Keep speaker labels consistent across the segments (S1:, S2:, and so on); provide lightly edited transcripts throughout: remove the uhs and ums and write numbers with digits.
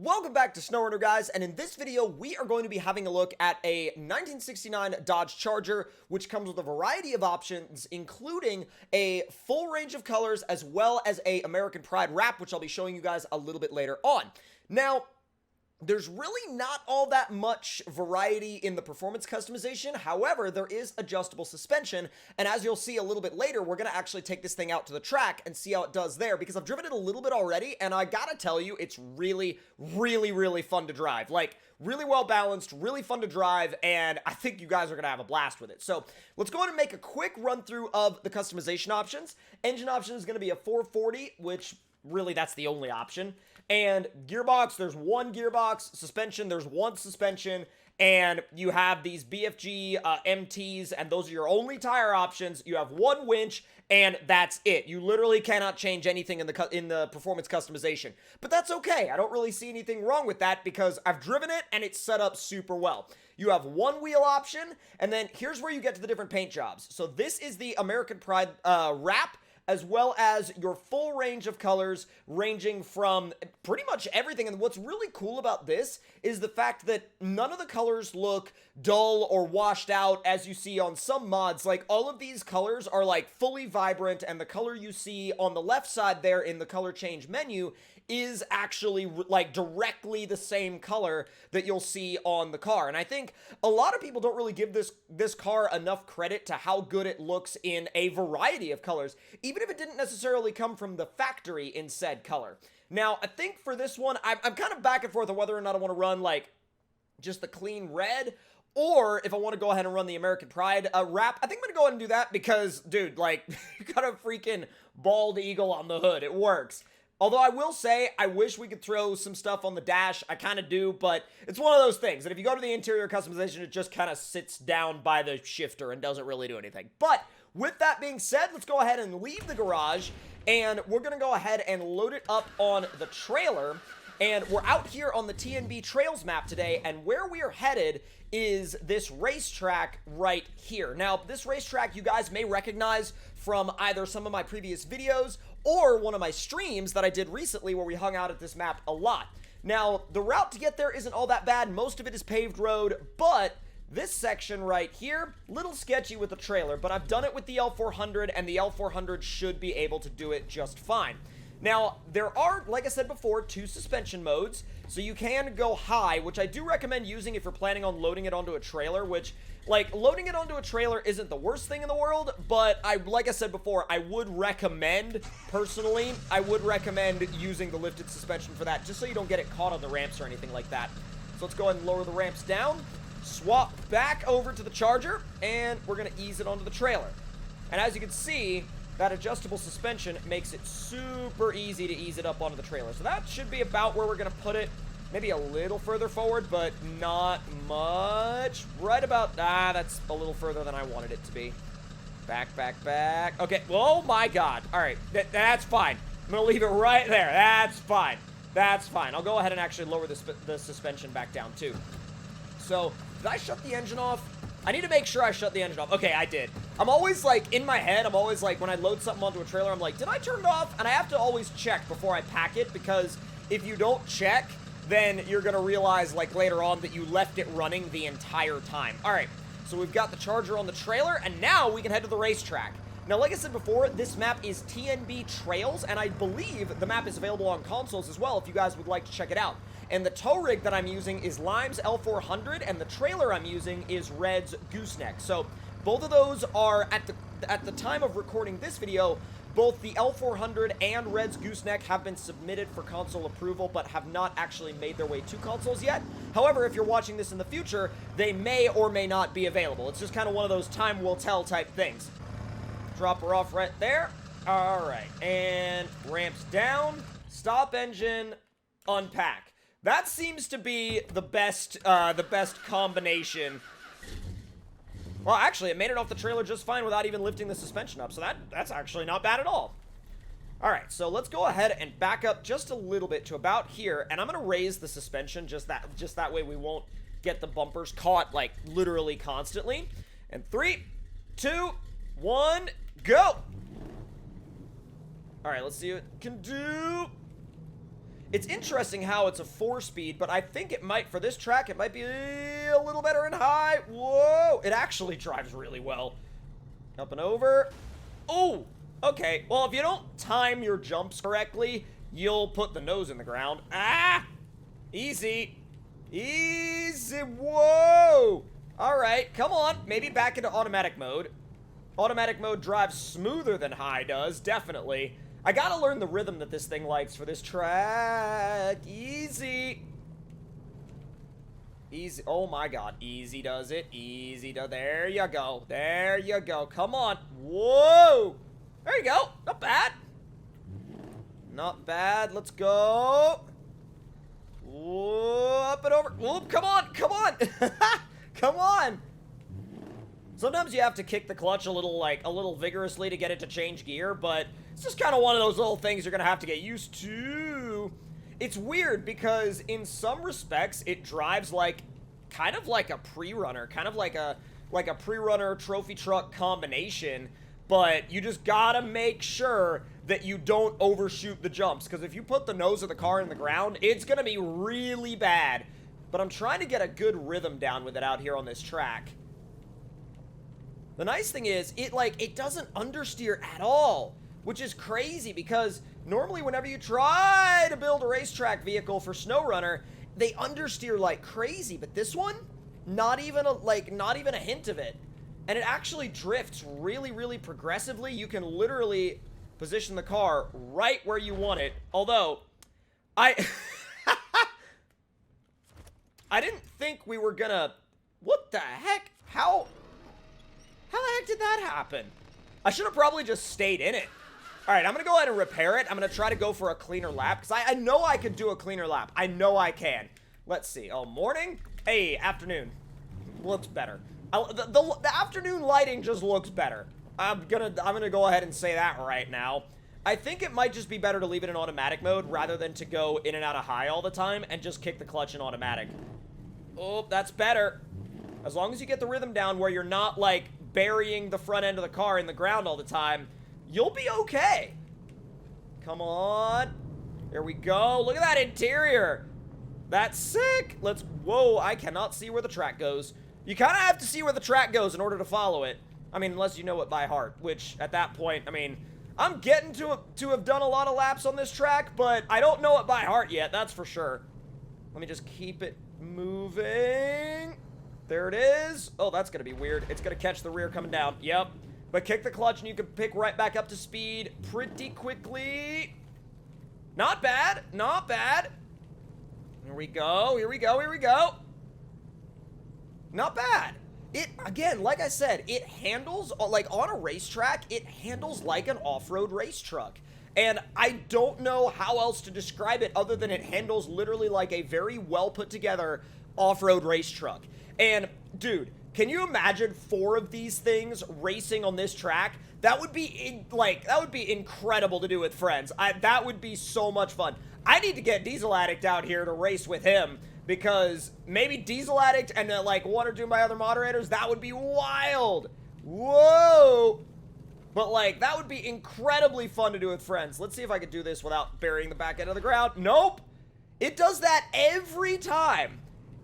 S1: Welcome back to SnowRunner, guys, and in this video, we are going to be having a look at a 1969 Dodge Charger, which comes with a variety of options, including a full range of colors, as well as a American Pride wrap, which I'll be showing you guys a little bit later on. Now, there's really not all that much variety in the performance customization. However, there is adjustable suspension, and as you'll see a little bit later, we're going to actually take this thing out to the track and see how it does there, because I've driven it a little bit already, and I gotta tell you, it's really fun to drive. Like, really well balanced, really fun to drive, and I think you guys are going to have a blast with it. So, let's go ahead and make a quick run through of the customization options. Engine option is going to be a 440, which really that's the only option. And gearbox, there's one gearbox. Suspension, there's one suspension. And you have these BFG MTs, and those are your only tire options. You have one winch, and that's it. You literally cannot change anything in the performance customization. But that's okay. I don't really see anything wrong with that because I've driven it, and it's set up super well. You have one wheel option, and then here's where you get to the different paint jobs. So this is the American Pride wrap, as well as your full range of colors ranging from pretty much everything. And what's really cool about this is the fact that none of the colors look dull or washed out as you see on some mods. Like, all of these colors are like fully vibrant, and the color you see on the left side there in the color change menu is actually like directly the same color that you'll see on the car. And I think a lot of people don't really give this car enough credit to how good it looks in a variety of colors, even if it didn't necessarily come from the factory in said color. Now, I think for this one, I'm kind of back and forth on whether or not I want to run like just the clean red, or if I want to go ahead and run the American Pride wrap. I think I'm going to go ahead and do that because, dude, like, you got a freaking bald eagle on the hood. It works. Although I will say, I wish we could throw some stuff on the dash. I kind of do, but it's one of those things that if you go to the interior customization, it just kind of sits down by the shifter and doesn't really do anything. But with that being said, let's go ahead and leave the garage, and we're going to go ahead and load it up on the trailer. And we're out here on the TNB Trails map today, and where we are headed is this racetrack right here. Now, this racetrack you guys may recognize from either some of my previous videos or one of my streams that I did recently where we hung out at this map a lot. Now, the route to get there isn't all that bad. Most of it is paved road, but this section right here, little sketchy with the trailer, but I've done it with the L400, and the L400 should be able to do it just fine. Now, there are, like I said before, two suspension modes, so you can go high, which I do recommend using if you're planning on loading it onto a trailer, which, like, loading it onto a trailer isn't the worst thing in the world, but like I said before, I would recommend, personally, I would recommend using the lifted suspension for that, just so you don't get it caught on the ramps or anything like that. So let's go ahead and lower the ramps down, swap back over to the Charger, and we're going to ease it onto the trailer. And as you can see, that adjustable suspension makes it super easy to ease it up onto the trailer. So that should be about where we're going to put it. Maybe a little further forward, but not much. Right about, that's a little further than I wanted it to be. Back. Okay, oh my god. All right, that's fine. I'm going to leave it right there. That's fine. I'll go ahead and actually lower the suspension back down too. So, did I shut the engine off? I need to make sure I shut the engine off. Okay, I did. I'm always like, in my head, I'm always like, when I load something onto a trailer, I'm like, did I turn it off? And I have to always check before I pack it, because if you don't check, then you're going to realize, like, later on that you left it running the entire time. All right, so we've got the Charger on the trailer, and now we can head to the racetrack. Now, like I said before, this map is TNB Trails, and I believe the map is available on consoles as well if you guys would like to check it out. And the tow rig that I'm using is Lime's L400, and the trailer I'm using is Red's Gooseneck. So both of those are, at the time of recording this video, both the L400 and Red's Gooseneck have been submitted for console approval, but have not actually made their way to consoles yet. However, if you're watching this in the future, they may or may not be available. It's just kind of one of those time will tell type things. Drop her off right there. All right, and ramps down, stop engine, unpack. That seems to be the best combination. Well, actually, it made it off the trailer just fine without even lifting the suspension up, so that's actually not bad at all. All right, so let's go ahead and back up just a little bit to about here, and I'm going to raise the suspension just that way we won't get the bumpers caught, like, literally constantly. And 3, 2, 1, go! All right, let's see what it can do. It's interesting how it's a 4-speed, but I think it might, for this track, it might be a little better in high. Whoa! It actually drives really well. Up and over. Oh! Okay, well, if you don't time your jumps correctly, you'll put the nose in the ground. Ah! Easy. Easy. Whoa! Alright, come on. Maybe back into automatic mode. Automatic mode drives smoother than high does, definitely. I gotta learn the rhythm that this thing likes for this track. Easy. Easy. Oh my god. Easy does it. Easy does. There you go. There you go. Come on. Whoa! There you go. Not bad. Not bad. Let's go. Whoa, up and over. Whoop, come on. Come on. Come on. Sometimes you have to kick the clutch a little vigorously to get it to change gear, but it's just kind of one of those little things you're going to have to get used to. It's weird because in some respects it drives kind of like a pre-runner, kind of like a pre-runner trophy truck combination, but you just got to make sure that you don't overshoot the jumps, because if you put the nose of the car in the ground, it's going to be really bad. But I'm trying to get a good rhythm down with it out here on this track. The nice thing is, it doesn't understeer at all, which is crazy because normally whenever you try to build a racetrack vehicle for SnowRunner, they understeer like crazy, but this one, not even a hint of it. And it actually drifts really, really progressively. You can literally position the car right where you want it. Although, I didn't think we were gonna... What the heck? How the heck did that happen? I should have probably just stayed in it. Alright, I'm gonna go ahead and repair it. I'm gonna try to go for a cleaner lap, because I know I could do a cleaner lap. I know I can. Let's see. Oh, morning? Hey, afternoon. Looks better. The afternoon lighting just looks better. I'm gonna go ahead and say that right now. I think it might just be better to leave it in automatic mode rather than to go in and out of high all the time and just kick the clutch in automatic. Oh, that's better. As long as you get the rhythm down where you're not, burying the front end of the car in the ground all the time, you'll be okay. Come on. There we go. Look at that interior. That's sick. Whoa, I cannot see where the track goes. You kind of have to see where the track goes in order to follow it. I mean, unless you know it by heart, which at that point, I mean, I'm getting to have done a lot of laps on this track, but I don't know it by heart yet, that's for sure. Let me just keep it moving. There it is. Oh, that's going to be weird. It's going to catch the rear coming down. Yep. But kick the clutch and you can pick right back up to speed pretty quickly. Not bad. Not bad. Here we go. Here we go. Here we go. Not bad. It, again, like I said, it handles, on a racetrack, it handles like an off-road race truck. And I don't know how else to describe it other than it handles literally like a very well put together off-road race truck. And, dude, can you imagine 4 of these things racing on this track? That would be, that would be incredible to do with friends. That would be so much fun. I need to get Diesel Addict out here to race with him, because maybe Diesel Addict and, 1 or 2 of my other moderators, that would be wild. Whoa! But, that would be incredibly fun to do with friends. Let's see if I could do this without burying the back end of the ground. Nope! It does that every time.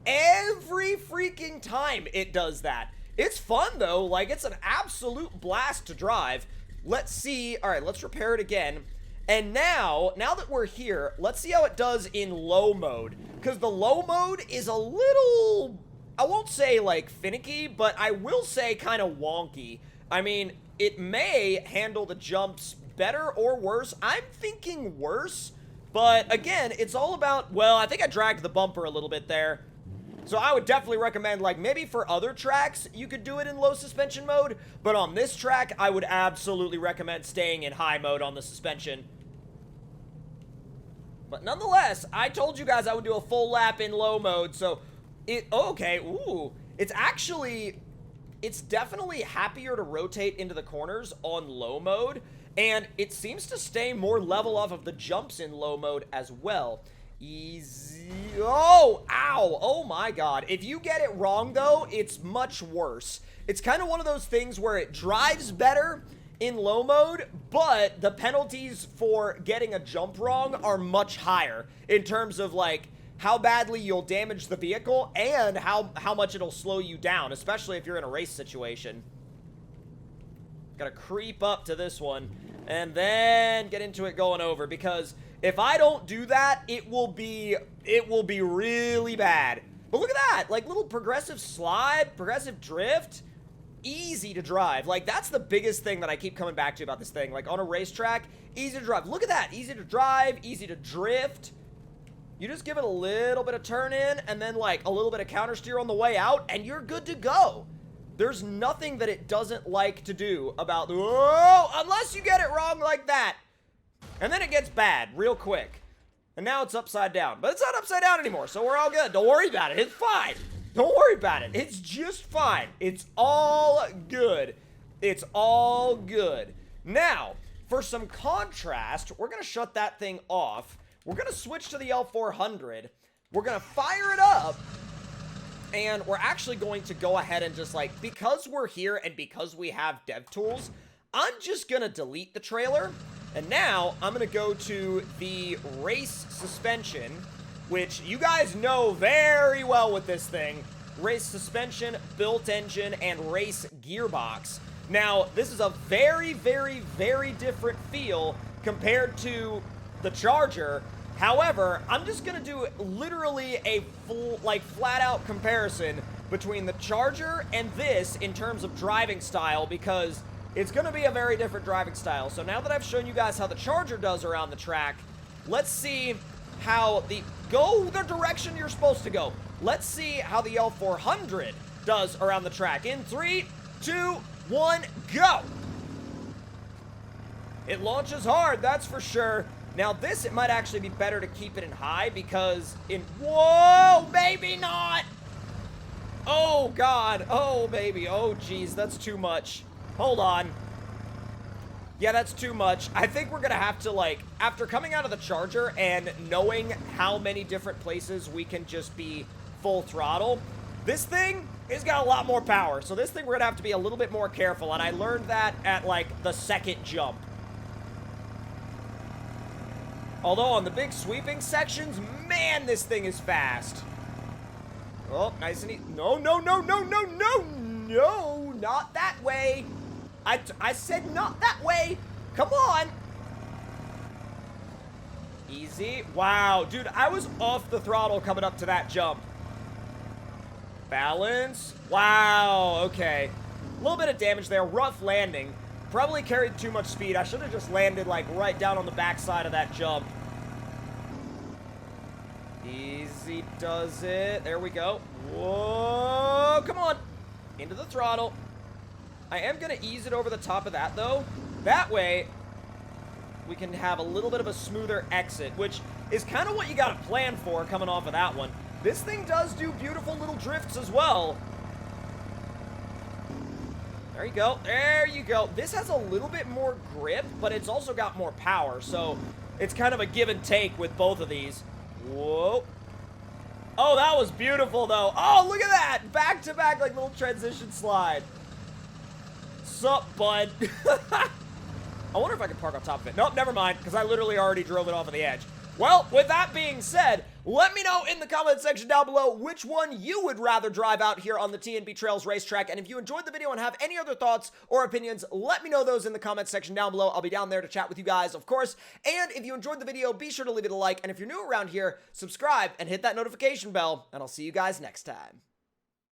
S1: Every freaking time it does that. It's fun, though. It's an absolute blast to drive. Let's see. All right, let's repair it again. And now that we're here, let's see how it does in low mode. Because the low mode is a little, I won't say, finicky, but I will say kind of wonky. I mean, it may handle the jumps better or worse. I'm thinking worse. But, again, it's all about, well, I think I dragged the bumper a little bit there. So I would definitely recommend, maybe for other tracks, you could do it in low suspension mode. But on this track, I would absolutely recommend staying in high mode on the suspension. But nonetheless, I told you guys I would do a full lap in low mode. So, okay, ooh. It's definitely happier to rotate into the corners on low mode. And it seems to stay more level off of the jumps in low mode as well. Easy. Oh, ow. Oh my god. If you get it wrong, though, it's much worse. It's kind of one of those things where it drives better. in low mode, but the penalties for getting a jump wrong are much higher in terms of, like, how badly you'll damage the vehicle and how much it'll slow you down, especially if you're in a race situation. Gotta creep up to this one and then get into it going over, because if I don't do that, it will be really bad. But look at that, like, little progressive slide, progressive drift, easy to drive. Like, that's the biggest thing that I keep coming back to about this thing. Like, on a racetrack, easy to drive. Look at that, easy to drive, easy to drift. You just give it a little bit of turn in and then, like, a little bit of counter steer on the way out, and you're good to go. There's nothing that it doesn't like to do about, whoa, unless you get it wrong like that. And then it gets bad real quick. And now it's upside down. But it's not upside down anymore, so we're all good. Don't worry about it. It's fine. Don't worry about it. It's just fine. It's all good. It's all good. Now, for some contrast, we're going to shut that thing off. We're going to switch to the L400. We're going to fire it up. And we're actually going to go ahead and just, like, because we're here and because we have dev tools, I'm just going to delete the trailer. And now I'm going to go to the race suspension, which you guys know very well with this thing. Race suspension, built engine, and race gearbox. Now, this is a very, very, very different feel compared to the Charger. However, I'm just going to do literally a full, like, flat-out comparison between the Charger and this in terms of driving style, because it's going to be a very different driving style. So now that I've shown you guys how the Charger does around the track, let's see how go the direction you're supposed to go. Let's see how the L400 does around the track. In 3, 2, 1, go! It launches hard, that's for sure. Now this, it might actually be better to keep it in high, because whoa, maybe not! Oh, God. Oh, baby. Oh, geez, that's too much. Hold on. Yeah, that's too much. I think we're gonna have to, like, after coming out of the Charger and knowing how many different places we can just be full throttle, this thing has got a lot more power. So this thing, we're gonna have to be a little bit more careful, and I learned that at, like, the second jump. Although on the big sweeping sections, man, this thing is fast. Oh, nice and easy. No, no, no, no, no, no, no, not that way. I said not that way. Come on. Easy. Wow, dude, I was off the throttle coming up to that jump. Balance. Wow, okay. A little bit of damage there. Rough landing. Probably carried too much speed. I should have just landed, like, right down on the backside of that jump. Easy does it. There we go. Whoa, come on. Into the throttle. I am going to ease it over the top of that, though. That way, we can have a little bit of a smoother exit, which is kind of what you got to plan for coming off of that one. This thing does do beautiful little drifts as well. There you go. There you go. This has a little bit more grip, but it's also got more power, so it's kind of a give and take with both of these. Whoa. Oh, that was beautiful, though. Oh, look at that. Back to back, like, little transition slide. Sup, bud? I wonder if I can park on top of it. Nope, never mind, because I literally already drove it off of the edge. Well, with that being said, let me know in the comment section down below which one you would rather drive out here on the TNB Trails racetrack. And if you enjoyed the video and have any other thoughts or opinions, let me know those in the comment section down below. I'll be down there to chat with you guys, of course. And if you enjoyed the video, be sure to leave it a like. And if you're new around here, subscribe and hit that notification bell. And I'll see you guys next time.